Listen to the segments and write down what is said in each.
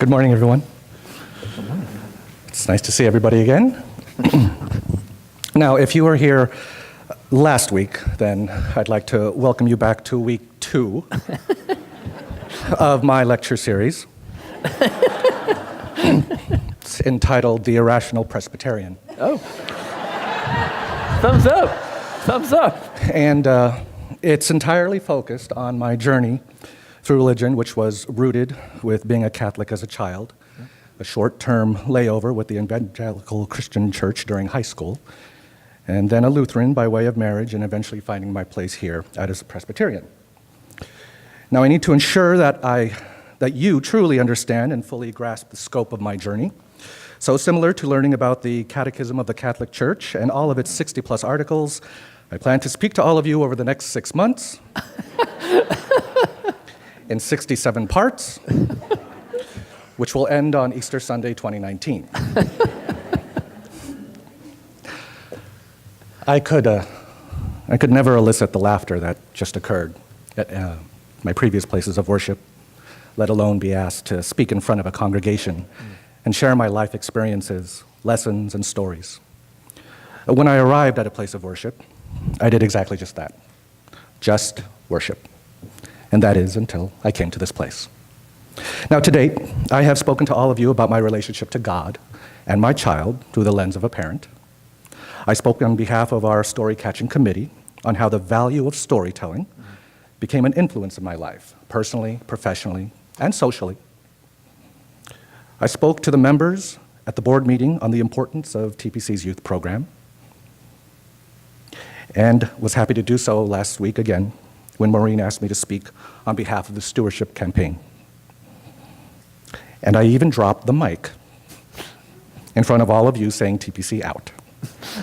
Good morning, everyone. It's nice to see everybody again. Now, if you were here last week, then I'd like to welcome you back to week 2 of my lecture series. It's entitled The Irrational Presbyterian. Oh. Thumbs up. Thumbs up. And it's entirely focused on my journey through religion, which was rooted with being a Catholic as a child, a short-term layover with the Evangelical Christian Church during high school, and then a Lutheran by way of marriage, and eventually finding my place here as a Presbyterian. Now, I need to ensure that you truly understand and fully grasp the scope of my journey. So similar to learning about the Catechism of the Catholic Church and all of its 60-plus articles, I plan to speak to all of you over the next 6 months in 67 parts, which will end on Easter Sunday 2019. I could never elicit the laughter that just occurred at my previous places of worship, let alone be asked to speak in front of a congregation and share my life experiences, lessons, and stories. When I arrived at a place of worship, I did exactly just that, just worship. And that is until I came to this place. Now, to date, I have spoken to all of you about my relationship to God and my child through the lens of a parent. I spoke on behalf of our story-catching committee on how the value of storytelling became an influence in my life, personally, professionally, and socially. I spoke to the members at the board meeting on the importance of TPC's youth program, and was happy to do so last week again when Maureen asked me to speak on behalf of the stewardship campaign. And I even dropped the mic in front of all of you saying TPC out.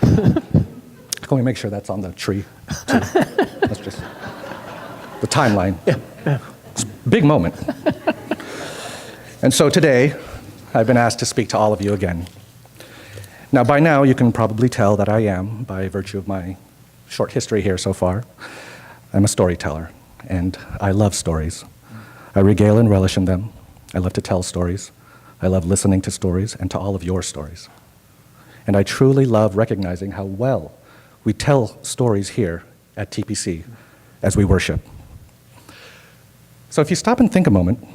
Can we make sure that's on the tree, too? That's just the timeline. Yeah. It's a big moment. And so today, I've been asked to speak to all of you again. Now, by now, you can probably tell that I am, by virtue of my short history here so far, I'm a storyteller, and I love stories. I regale and relish in them. I love to tell stories. I love listening to stories and to all of your stories. And I truly love recognizing how well we tell stories here at TPC as we worship. So if you stop and think a moment,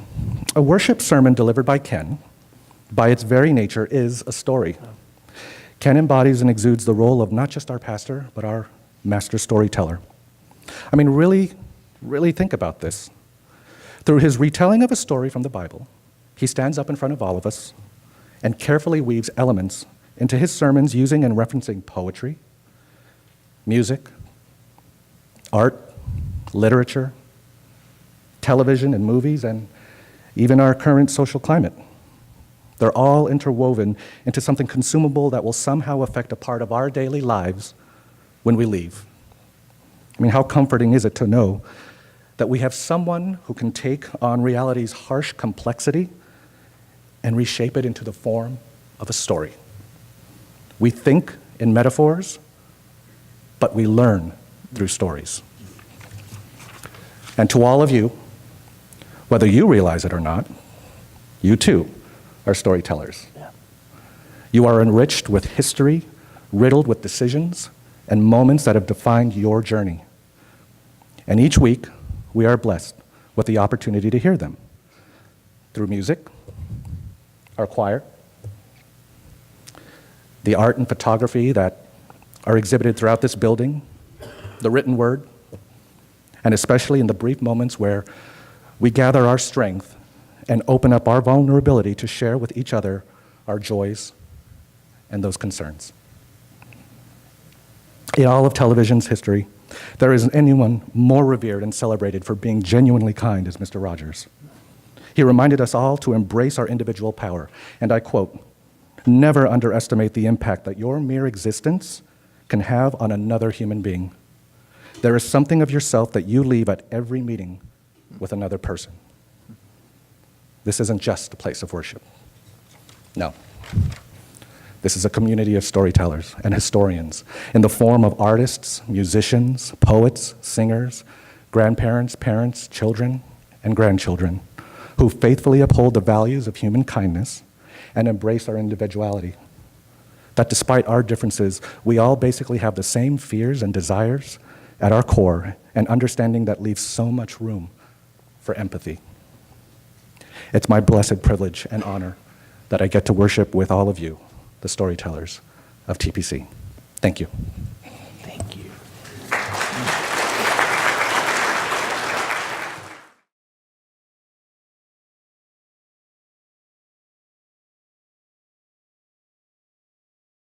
a worship sermon delivered by Ken, by its very nature, is a story. Ken embodies and exudes the role of not just our pastor, but our master storyteller. I mean, really think about this. Through his retelling of a story from the Bible, he stands up in front of all of us and carefully weaves elements into his sermons using and referencing poetry, music, art, literature, television and movies, and even our current social climate. They're all interwoven into something consumable that will somehow affect a part of our daily lives when we leave. I mean, how comforting is it to know that we have someone who can take on reality's harsh complexity and reshape it into the form of a story. We think in metaphors, but we learn through stories. And to all of you, whether you realize it or not, you too are storytellers. Yeah. You are enriched with history, riddled with decisions, and moments that have defined your journey. And each week, we are blessed with the opportunity to hear them through music, our choir, the art and photography that are exhibited throughout this building, the written word, and especially in the brief moments where we gather our strength and open up our vulnerability to share with each other our joys and those concerns. In all of television's history, there isn't anyone more revered and celebrated for being genuinely kind as Mr. Rogers. He reminded us all to embrace our individual power, and I quote, "Never underestimate the impact that your mere existence can have on another human being. There is something of yourself that you leave at every meeting with another person." This isn't just a place of worship. No. This is a community of storytellers and historians in the form of artists, musicians, poets, singers, grandparents, parents, children, and grandchildren, who faithfully uphold the values of human kindness and embrace our individuality. That despite our differences, we all basically have the same fears and desires at our core, and understanding that leaves so much room for empathy. It's my blessed privilege and honor that I get to worship with all of you, the storytellers of TPC. Thank you.